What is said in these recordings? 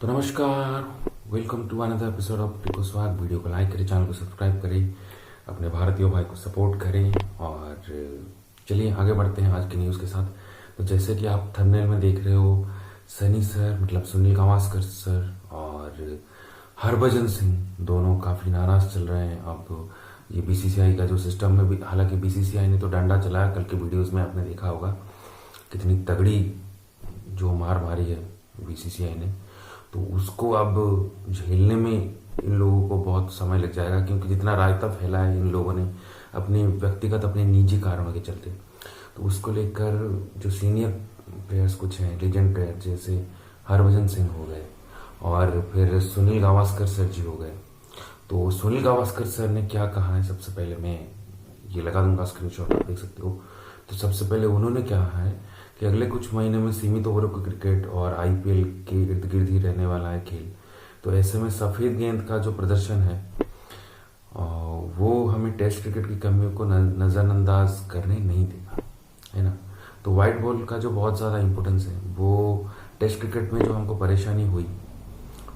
तो नमस्कार, welcome to another episode of Tiko Swag. Video को लाइक करें, चैनल को सब्सक्राइब करें, अपने भारतीय भाई को सपोर्ट करें। और चलिए आगे बढ़ते हैं आज की न्यूज़ के साथ। तो जैसे कि आप थंबनेल में देख रहे हो, सनी सर मतलब सुनील गावस्कर सर और हरभजन सिंह दोनों काफ़ी नाराज चल रहे हैं। अब ये बीसीसीआई का जो सिस्टम में भी, हालांकि बीसीसीआई ने तो डंडा चलाया, कल के वीडियोज़ में आपने देखा होगा कितनी तगड़ी जो मार मारी है बीसीसीआई ने। तो उसको अब झेलने में इन लोगों को बहुत समय लग जाएगा, क्योंकि जितना रायता फैला है इन लोगों ने अपने व्यक्तिगत अपने निजी कारणों के चलते। तो उसको लेकर जो सीनियर प्लेयर्स कुछ हैं, लेजेंड प्लेयर जैसे हरभजन सिंह हो गए और फिर सुनील गावस्कर सर जी हो गए। तो सुनील गावस्कर सर ने क्या कहा है, सबसे पहले मैं ये लगा दूंगा स्क्रीनशॉट, आप देख सकते हो। तो सबसे पहले उन्होंने क्या कहा है कि अगले कुछ महीने में सीमित ओवरों का क्रिकेट और आईपीएल के इर्द गिर्द ही रहने वाला है खेल। तो ऐसे में सफेद गेंद का जो प्रदर्शन है वो हमें टेस्ट क्रिकेट की कमियों को नजरअंदाज करने नहीं देगा, है ना। तो व्हाइट बॉल का जो बहुत ज़्यादा इम्पोर्टेंस है, वो टेस्ट क्रिकेट में जो हमको परेशानी हुई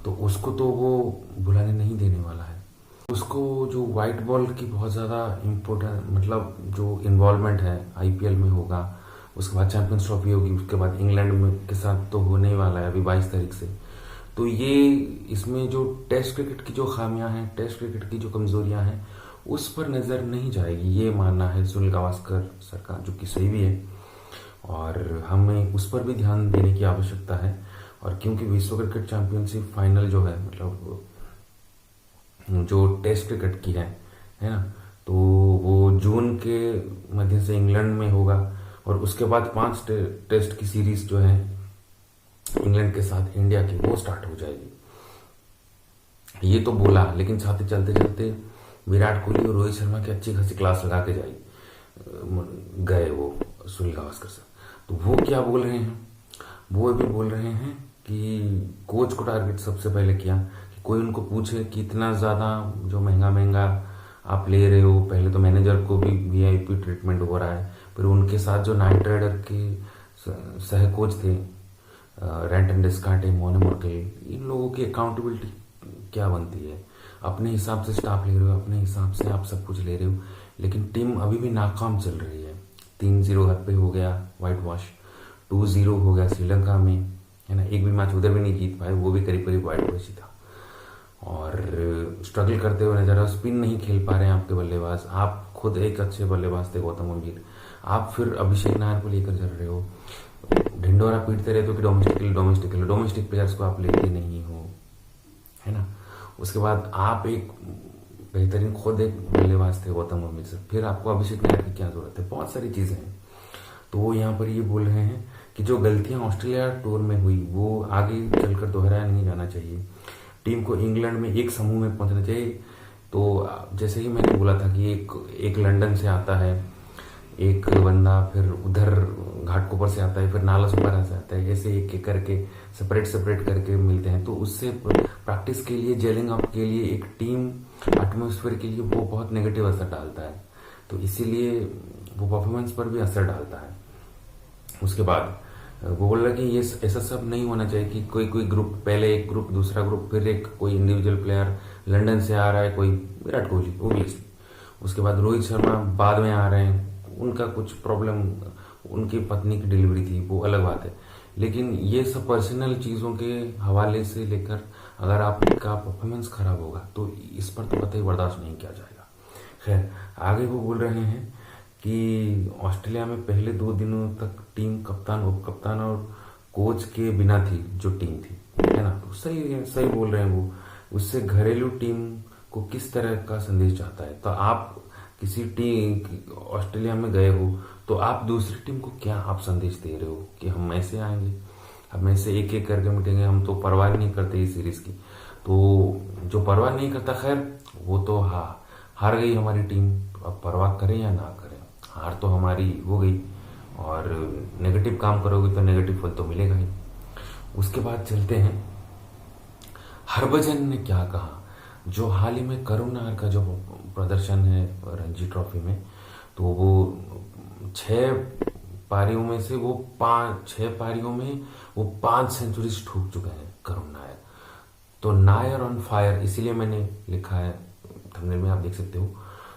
तो उसको तो वो भुलाने नहीं देने वाला है। उसको जो व्हाइट बॉल की बहुत ज़्यादा इम्पोर्टेंट मतलब जो इन्वॉल्वमेंट है आईपीएल में होगा, उसके बाद चैंपियंस ट्रॉफी होगी, उसके बाद इंग्लैंड में के साथ तो होने ही वाला है अभी 22 तारीख से। तो ये इसमें जो टेस्ट क्रिकेट की जो खामियां हैं, टेस्ट क्रिकेट की जो कमजोरियां हैं, उस पर नज़र नहीं जाएगी, ये मानना है सुनील गावस्कर सर का, जो कि सही भी है। और हमें उस पर भी ध्यान देने की आवश्यकता है। और क्योंकि विश्व क्रिकेट चैंपियनशिप फाइनल जो है, मतलब जो टेस्ट क्रिकेट की है ना, तो वो जून के मध्य से इंग्लैंड में होगा और उसके बाद 5 टेस्ट की सीरीज जो है इंग्लैंड के साथ इंडिया की, वो स्टार्ट हो जाएगी। ये तो बोला, लेकिन साथ ही चलते चलते विराट कोहली और रोहित शर्मा की अच्छी खासी क्लास लगा के गए वो सुनील गावस्कर सर। तो वो क्या बोल रहे हैं, वो भी बोल रहे हैं कि कोच को टारगेट सबसे पहले किया कि कोई उनको पूछे कि इतना ज़्यादा जो महंगा महंगा आप ले रहे हो, पहले तो मैनेजर को भी वीआईपी ट्रीटमेंट हो रहा है, फिर उनके साथ जो नाइट राइडर के सह कोच थे रेंटन डिस्कार्टे, मोने मोर्केल, इन लोगों की अकाउंटेबिलिटी क्या बनती है। अपने हिसाब से स्टाफ ले रहे हो, अपने हिसाब से आप सब कुछ ले रहे हो, लेकिन टीम अभी भी नाकाम चल रही है। 3-0 घर पे हो गया व्हाइट वॉश, 2-0 हो गया श्रीलंका में, है ना। एक भी मैच उधर भी नहीं जीत पाए, वो भी करीब करीब व्हाइट वॉश ही था। और स्ट्रगल करते हुए नजर आ, स्पिन नहीं खेल पा रहे हैं आपके बल्लेबाज। आप खुद एक अच्छे बल्लेबाज थे गौतम गंभीर, आप फिर अभिषेक नायर को लेकर चल रहे हो, ढिंडोरा पीटते रहते हो कि डोमेस्टिक प्लेयर्स को आप लेते नहीं हो, है ना। उसके बाद आप एक बेहतरीन खुद एक बल्लेबाज थे गौतम गंभीर से, फिर आपको अभिषेक नायर की क्या जरूरत है। बहुत सारी चीजें हैं। तो वो यहाँ पर ये बोल रहे हैं कि जो गलतियां ऑस्ट्रेलिया टूर में हुई वो आगे चलकर दोहराया नहीं जाना चाहिए। टीम को इंग्लैंड में एक समूह में पहुंचना चाहिए। तो जैसे ही मैंने बोला था कि एक लंदन से आता है एक बंदा, फिर उधर घाटकोपर से आता है, फिर नालासोपारा से आता है, ऐसे एक एक करके सेपरेट करके मिलते हैं। तो उससे प्रैक्टिस के लिए, जेलिंग अप के लिए, एक टीम एटमोस्फेयर के लिए वो बहुत नेगेटिव असर डालता है। तो इसीलिए वो परफॉर्मेंस पर भी असर डालता है। उसके बाद वो बोल रहा कि ये ऐसा सब नहीं होना चाहिए कि कोई ग्रुप, पहले एक ग्रुप, दूसरा ग्रुप, फिर एक कोई इंडिविजुअल प्लेयर लंदन से आ रहा है, कोई विराट कोहली ओबियसली, उसके बाद रोहित शर्मा बाद में आ रहे हैं, उनका कुछ प्रॉब्लम, उनकी पत्नी की डिलीवरी थी, वो अलग बात है। लेकिन ये सब पर्सनल चीज़ों के हवाले से लेकर अगर आपका परफॉर्मेंस खराब होगा तो इस पर तो कतई बर्दाश्त नहीं किया जाएगा। खैर, आगे वो बोल रहे हैं कि ऑस्ट्रेलिया में पहले 2 दिनों तक टीम कप्तान, उप कप्तान और कोच के बिना थी जो टीम थी, है ना। तो सही बोल रहे हैं वो। उससे घरेलू टीम को किस तरह का संदेश चाहता है। तो आप किसी टीम ऑस्ट्रेलिया में गए हो तो आप दूसरी टीम को क्या आप संदेश दे रहे हो कि हम ऐसे आएंगे, हम ऐसे एक एक करके मिटेंगे, हम तो परवाह नहीं करते इस सीरीज की। तो जो परवाह नहीं करता, खैर वो तो हार गई हमारी टीम, तो अब परवाह करें या ना करें, हार तो हमारी हो गई। और नेगेटिव काम करोगे तो नेगेटिव फल तो मिलेगा ही। उसके बाद चलते हैं, हरभजन ने क्या कहा। जो हाल ही में करुण नायर का जो प्रदर्शन है रणजी ट्रॉफी में, तो वो 6 पारियों में से वो 6 पारियों में वो 5 सेंचुरीज ठोक चुके हैं करुण नायर। तो नायर ऑन फायर इसीलिए मैंने लिखा है, थंबनेल में आप देख सकते हो।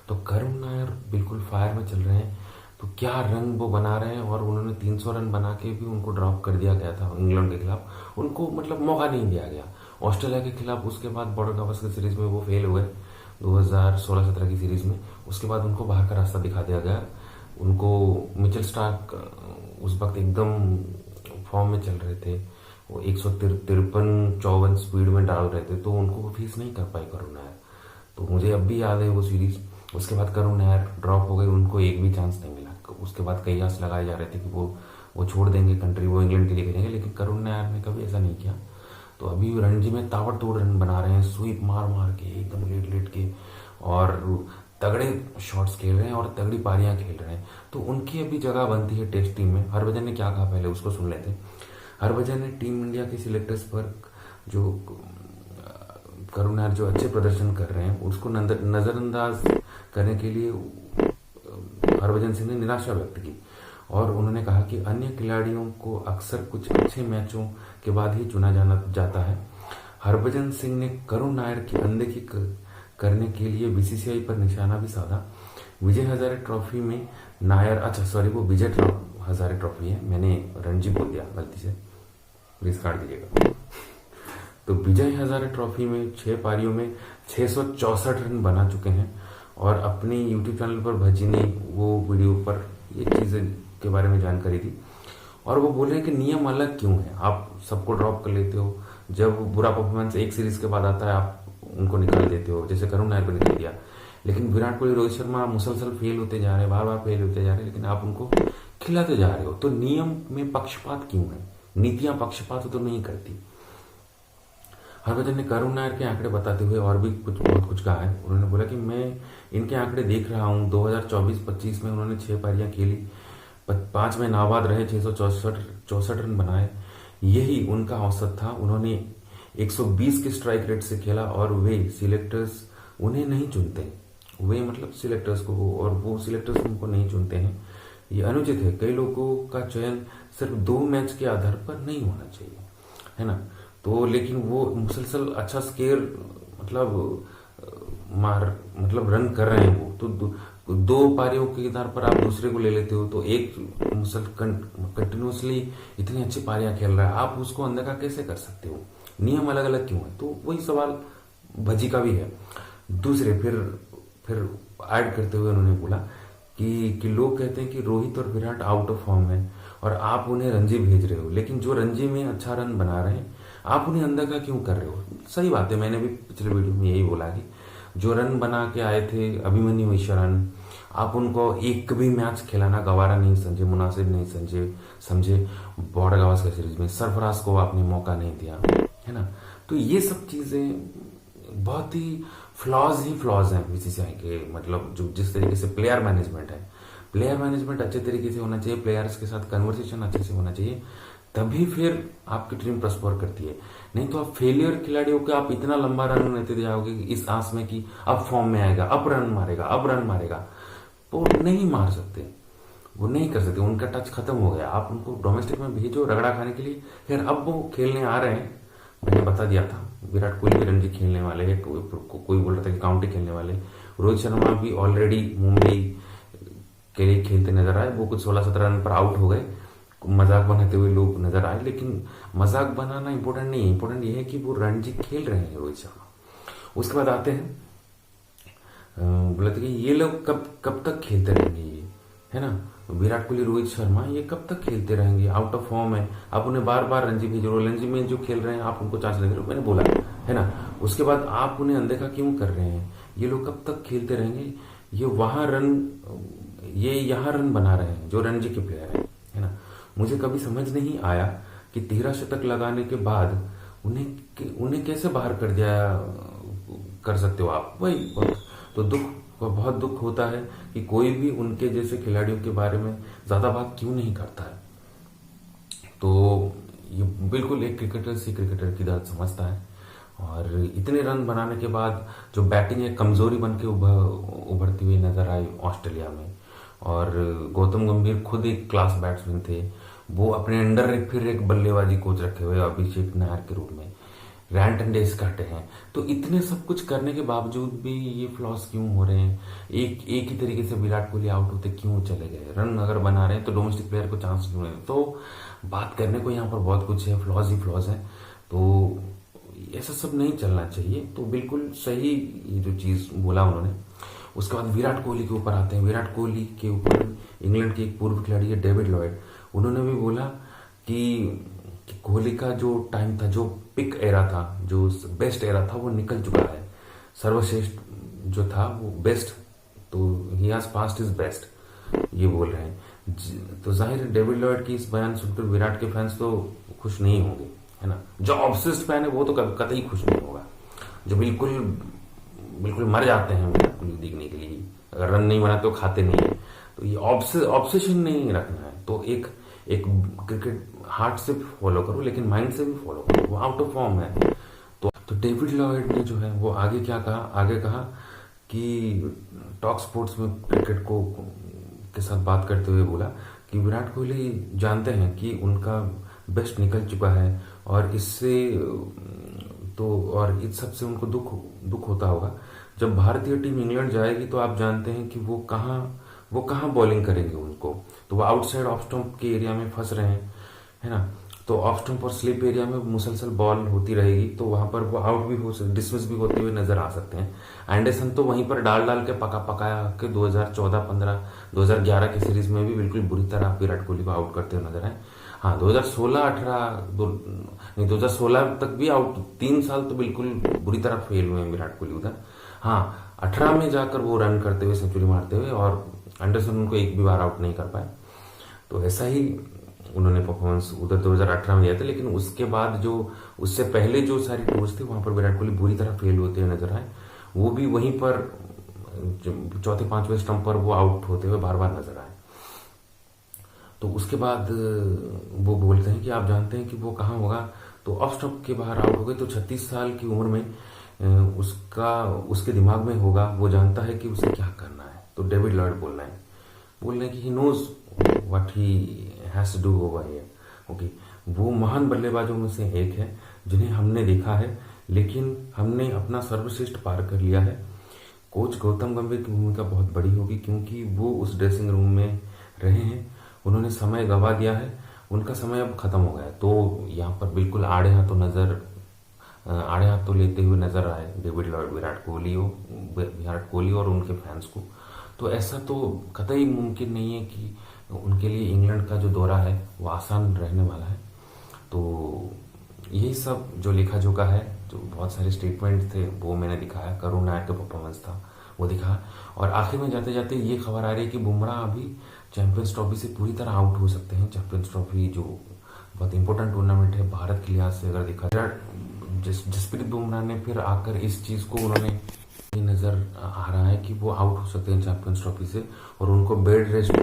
तो करुण नायर बिल्कुल फायर में चल रहे हैं। तो क्या रन वो बना रहे हैं, और उन्होंने 300 रन बना के भी उनको ड्रॉप कर दिया गया था इंग्लैंड के खिलाफ। उनको मतलब मौका नहीं दिया गया ऑस्ट्रेलिया के खिलाफ। उसके बाद बॉर्डर गावस्कर सीरीज में वो फेल हुए 2016-17 की सीरीज में। उसके बाद उनको बाहर का रास्ता दिखा दिया गया उनको। मिचेल स्टार्क उस वक्त एकदम फॉर्म में चल रहे थे, वो 153-54 स्पीड में डाल रहे थे, तो उनको वो फेस नहीं कर पाई करुण नायर। तो मुझे अब भी याद है वो सीरीज। उसके बाद करुण नायर ड्रॉप हो गई, उनको एक भी चांस नहीं मिला। उसके बाद कई आस लगाए जा रहे थे कि वो छोड़ देंगे कंट्री, वो इंग्लैंड के लिए खेलेंगे, लेकिन करुण नायर ने कभी ऐसा नहीं किया। तो अभी रणजी में ताबड़तोड़ रन बना रहे हैं, स्वीप मार मार के, एकदम लेट लेट के, और तगड़े शॉट्स खेल रहे हैं और तगड़ी पारियां खेल रहे हैं। तो उनकी अभी जगह बनती है टेस्ट टीम में। हरभजन ने क्या कहा पहले उसको सुन लेते हैं। हरभजन ने टीम इंडिया के सिलेक्टर्स पर जो करुण नायर जो अच्छे प्रदर्शन कर रहे हैं उसको नजरअंदाज करने के लिए हरभजन सिंह ने निराशा व्यक्त की, और उन्होंने कहा कि अन्य खिलाड़ियों को अक्सर कुछ अच्छे मैचों के बाद ही चुना जाता है। हरभजन सिंह ने करुण नायर की अनदेखी करने के लिए बीसीसीआई पर निशाना भी साधा। विजय हजारे ट्रॉफी में नायर, अच्छा सॉरी, वो विजय हजारे ट्रॉफी है, मैंने रणजी बोल दिया गलती से, प्लीज काट दीजिएगा। तो विजय हजारे ट्रॉफी में 6 पारियों में 664 रन बना चुके हैं, और अपने यूट्यूब चैनल पर भजी ने वो वीडियो पर ये चीज़ें के बारे में जानकारी दी, और वो बोले कि नियम अलग क्यों है, आप सबको ड्रॉप कर लेते हो, जब बुरा परफॉर्मेंस एक सीरीज के बाद आता है आप उनको निकाल देते हो, जैसे करुण नायर को निकाल दिया। लेकिन विराट कोहली, रोहित शर्मा मुसलसल फेल होते जा रहे हैं, बार बार फेल होते जा रहे हैं, लेकिन आप उनको खिलाते जा रहे हो। तो नियम में पक्षपात क्यों है, नीतियां पक्षपात तो नहीं करती। हरभजन ने करुण नायर के आंकड़े बताते हुए और भी बहुत कुछ कहा है। उन्होंने बोला कि मैं इनके आंकड़े देख रहा हूँ, 2024-25 में उन्होंने 6 पारियां खेली, 5 में नाबाद रहे, 664 रन बनाए, यही उनका औसत था। उन्होंने 120 के स्ट्राइक रेट से खेला, और वे सिलेक्टर्स उन्हें नहीं चुनते, वे मतलब सिलेक्टर्स को, और वो सिलेक्टर्स उनको नहीं चुनते हैं, ये अनुचित है। कई लोगों का चयन सिर्फ 2 मैच के आधार पर नहीं होना चाहिए, है ना। तो लेकिन वो मुसलसल अच्छा स्केयर मतलब रन कर रहे हैं, वो तो 2 पारियों के आधार पर आप दूसरे को ले लेते हो, तो एक कंटिन्यूसली इतनी अच्छी पारियां खेल रहा है, आप उसको अनदेखा कैसे कर सकते हो, नियम अलग अलग क्यों है। तो वही सवाल भजी का भी है। दूसरे फिर ऐड करते हुए उन्होंने बोला कि लोग कहते हैं कि रोहित और विराट आउट ऑफ फॉर्म है, और आप उन्हें रणजी भेज रहे हो, लेकिन जो रणजी में अच्छा रन बना रहे हैं आप उन्हें अनदेखा क्यों कर रहे हो। सही बात है, मैंने भी पिछले वीडियो में यही बोला कि जो रन बना के आए थे अभिमन्यु ईश्वरन, आप उनको एक भी मैच खिलाना गवारा नहीं समझे, मुनासिब नहीं समझे बॉर्डर गावस्कर सीरीज में सरफराज को आपने मौका नहीं दिया, है ना। तो ये सब चीजें बहुत ही फ्लॉज हैं बीसीसीआई के, मतलब जो जिस तरीके से प्लेयर मैनेजमेंट अच्छे तरीके से होना चाहिए, प्लेयर्स के साथ कन्वर्सेशन अच्छे से होना चाहिए, तभी फिर आपकी टीम प्रस्पर करती है। नहीं तो आप फेलियर खिलाड़ियों को आप इतना लंबा रन लेते जाओगे इस आस में कि अब फॉर्म में आएगा, अब रन मारेगा, तो नहीं मार सकते, वो नहीं कर सकते, उनका टच खत्म हो गया। आप उनको डोमेस्टिक में भेजो रगड़ा खाने के लिए, फिर अब वो खेलने आ रहे हैं। मैंने बता दिया था विराट कोहली भी रणजी खेलने वाले हैं, कोई बोल रहा था कि काउंटी खेलने वाले, रोहित शर्मा भी ऑलरेडी मुंबई के लिए खेलते नजर आए, वो कुछ 16-17 रन पर आउट हो गए, मजाक बनाते हुए लोग नजर आए, लेकिन मजाक बनाना इंपॉर्टेंट नहीं है, इंपॉर्टेंट ये है कि वो रणजी खेल रहे हैं रोहित शर्मा। उसके बाद आते हैं, बोलते कि ये लोग कब तक खेलते रहेंगे, ये है ना, विराट कोहली, रोहित शर्मा, ये कब तक खेलते रहेंगे, आउट ऑफ फॉर्म है, आप उन्हें बार बार रणजी भेजो, रणजी में जो खेल रहे हैं आप उनको चांस दे रहे हो, मैंने बोला है ना। उसके बाद आप उन्हें अनदेखा क्यों कर रहे हैं, ये लोग कब तक खेलते रहेंगे, ये यहाँ रन बना रहे हैं जो रणजी के प्लेयर है ना। मुझे कभी समझ नहीं आया कि 13 शतक लगाने के बाद उन्हें कैसे बाहर कर सकते हो आप, वही तो बहुत दुख होता है कि कोई भी उनके जैसे खिलाड़ियों के बारे में ज्यादा बात क्यों नहीं करता है। तो ये बिल्कुल एक क्रिकेटर की दर्द समझता है, और इतने रन बनाने के बाद जो बैटिंग है कमजोरी बन के उभरती हुई नजर आई ऑस्ट्रेलिया में। और गौतम गंभीर खुद एक क्लास बैट्समैन थे, वो अपने अंडर फिर एक बल्लेबाजी कोच रखे हुए अभिषेक नायर के रूप में, रैंट एंड डेज काटे हैं। तो इतने सब कुछ करने के बावजूद भी ये फ्लॉस क्यों हो रहे हैं? एक ही तरीके से विराट कोहली आउट होते क्यों चले गए? रन अगर बना रहे हैं तो डोमेस्टिक प्लेयर को चांस क्यों नहीं? तो बात करने को यहाँ पर बहुत कुछ है, फ्लॉज ही फ्लॉज है। तो ऐसा सब नहीं चलना चाहिए। तो बिल्कुल सही ये जो चीज बोला उन्होंने। उसके बाद विराट कोहली के ऊपर आते हैं। विराट कोहली के ऊपर इंग्लैंड के एक पूर्व खिलाड़ी है डेविड लॉयड, उन्होंने भी बोला कि कोहली का जो टाइम था, जो पिक एरा था, जो बेस्ट एरा था, वो निकल चुका है। सर्वश्रेष्ठ जो था वो बेस्ट, तो he has past is best, ये बोल रहे हैं। तो जाहिर है डेविड लॉयड की इस बयान सुनकर विराट के फैंस तो खुश नहीं होंगे, है ना। जो ऑब्सेस्ड फैन है वो तो कतई खुश नहीं होगा। जो बिल्कुल बिल्कुल मर जाते हैं विराट कोहली देखने के लिए, अगर रन नहीं बना तो खाते नहीं है। तो ये ऑब्सेशन नहीं रखना है। तो एक क्रिकेट हार्ट से फॉलो करो लेकिन माइंड से भी फॉलो करो। वो आउट ऑफ फॉर्म है। तो डेविड लॉयड ने जो है वो आगे क्या कहा? आगे कहा कि टॉक स्पोर्ट्स में क्रिकेट को के साथ बात करते हुए बोला कि विराट कोहली जानते हैं कि उनका बेस्ट निकल चुका है और इससे और इस सब से उनको दुख होता होगा। जब भारतीय टीम इंग्लैंड जाएगी तो आप जानते हैं कि वो कहाँ बॉलिंग करेंगे उनको। तो वो आउटसाइड ऑफ स्टंप के एरिया में फंस रहे हैं, है ना। तो ऑफ स्टंप और स्लिप एरिया में मुसलसल बॉल होती रहेगी, तो वहां पर वो आउट भी डिसमिस भी होते हुए नजर आ सकते हैं। एंडरसन तो वहीं पर डाल के पकाया के 2014, 15, 2011 की सीरीज में भी बिल्कुल बुरी तरह विराट कोहली को आउट करते हुए नजर आए। हाँ, 2016 तक भी आउट, 3 साल तो बिल्कुल बुरी तरह फेल हुए हैं विराट कोहली उधर। हाँ, 18 में जाकर वो रन करते हुए, सेंचुरी मारते हुए, और एंडरसन उनको एक भी बार आउट नहीं कर पाए। तो ऐसा ही उन्होंने परफॉर्मेंस उधर 2018 में दिया था। लेकिन उसके बाद जो उससे पहले जो सारी टूर्स थे वहां पर विराट कोहली बुरी तरह फेल होते हुए नजर आए। वो भी वहीं पर चौथे 5वें स्टंप पर वो आउट होते हुए बार बार नजर आए। तो उसके बाद वो बोलते हैं कि आप जानते हैं कि वो कहाँ होगा। तो ऑफ स्टंप के बाहर आउट हो गए तो 36 साल की उम्र में उसके दिमाग में होगा, वो जानता है कि उसे क्या करना है। तो डेविड लॉयड बोल रहे हैं कि he knows what he has to do over here. Okay, वो महान बल्लेबाजों में से एक है जिन्हें हमने देखा है, लेकिन हमने अपना सर्वश्रेष्ठ पार कर लिया है। कोच गौतम गंभीर की भूमिका बहुत बड़ी होगी क्योंकि वो उस ड्रेसिंग रूम में रहे हैं, उन्होंने समय गंवा दिया है, उनका समय अब खत्म हो गया है। तो यहाँ पर बिल्कुल आड़े हाथ तो लेते हुए नजर आए डेविड लॉयड विराट कोहली और उनके फैंस को। तो ऐसा तो कतई मुमकिन नहीं है कि उनके लिए इंग्लैंड का जो दौरा है वो आसान रहने वाला है। तो यही सब जो लिखा जोखा है, जो बहुत सारे स्टेटमेंट थे वो मैंने दिखाया। करुण नायक का परफॉर्मेंस था वो दिखा। और आखिर में जाते जाते ये खबर आ रही है कि बुमराह अभी चैंपियंस ट्रॉफी से पूरी तरह आउट हो सकते हैं। चैंपियंस ट्रॉफी जो बहुत इंपॉर्टेंट टूर्नामेंट है भारत के लिहाज से, अगर देखा जसप्रीत बुमराह ने फिर आकर इस चीज को उन्होंने नजर आ रहा है कि वो आउट हो सकते हैं चैंपियंस ट्रॉफी से और उनको बेड रेस्ट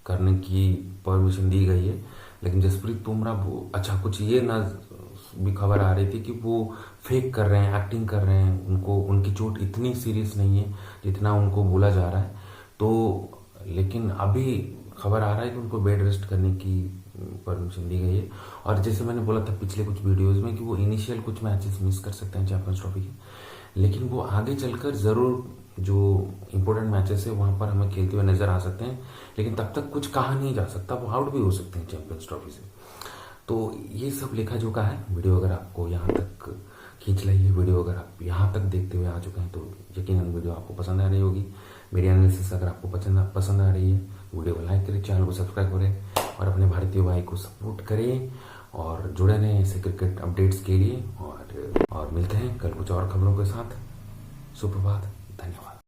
करने की परमिशन दी गई है। लेकिन जसप्रीत बुमराह अच्छा, कुछ ये ना भी खबर आ रही थी कि वो फेक कर रहे हैं, एक्टिंग कर रहे हैं, उनकी चोट इतनी सीरियस नहीं है जितना उनको बोला जा रहा है। तो लेकिन अभी खबर आ रहा है कि उनको बेड रेस्ट करने की परमिशन दी गई है। और जैसे मैंने बोला था पिछले कुछ वीडियोस में कि वो इनिशियल कुछ मैचेस मिस कर सकते हैं चैंपियंस ट्रॉफी के, लेकिन वो आगे चलकर जरूर जो इंपॉर्टेंट मैचेस है वहां पर हमें खेलते हुए नजर आ सकते हैं। लेकिन तब तक कुछ कहा नहीं जा सकता, वो आउट भी हो सकते हैं चैंपियंस ट्रॉफी से। तो ये सब लिखा जोखा है। वीडियो अगर आपको यहाँ तक खींच लाई है, वीडियो अगर आप यहाँ तक देखते हुए आ चुके हैं तो यकीनन वीडियो आपको पसंद आ रही होगी। मेरी एनालिसिस अगर आपको पसंद आ रही है, वीडियो को लाइक करें, चैनल को सब्सक्राइब करें और अपने भारतीय भाई को सपोर्ट करें और जुड़े रहें ऐसे क्रिकेट अपडेट्स के लिए। और मिलते हैं कल कुछ और खबरों के साथ। सुप्रभात, धन्यवाद।